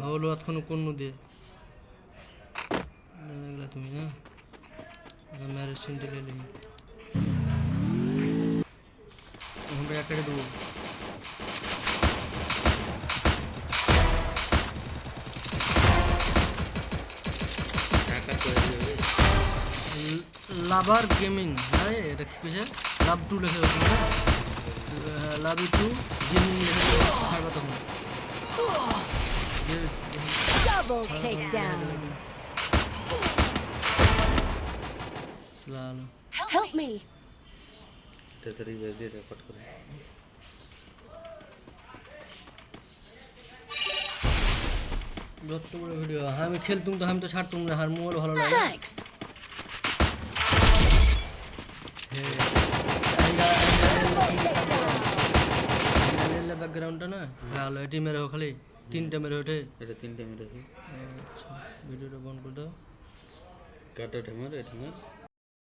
হলো এতক্ষণ কোন দিয়ে নেমে তুমি না ম্যারেজ সিনটা লেলি আমরা একটা দেবো লাভার গেমিং হ্যাঁ এটা কি কইছে লাভ টু লেখা আছে না লাভ টু গেমিং লেখা ছাড়বা তখন Double takedown. Help me. तेरी वेदी रिकॉर्ड कर যত বড় ভিডিও আমি খেলতুম তো আমি তো ছাড়তুম না আর মোর ভালো লাগে Thanks. ব্যাকগ্রাউন্ডটা না ভালো এটি মেরে খালি তিনটা মেরে ওঠে এটা তিনটে মেরে আচ্ছা ভিডিওটা বন্ধ করে দাও কাটা ঠেমার এটা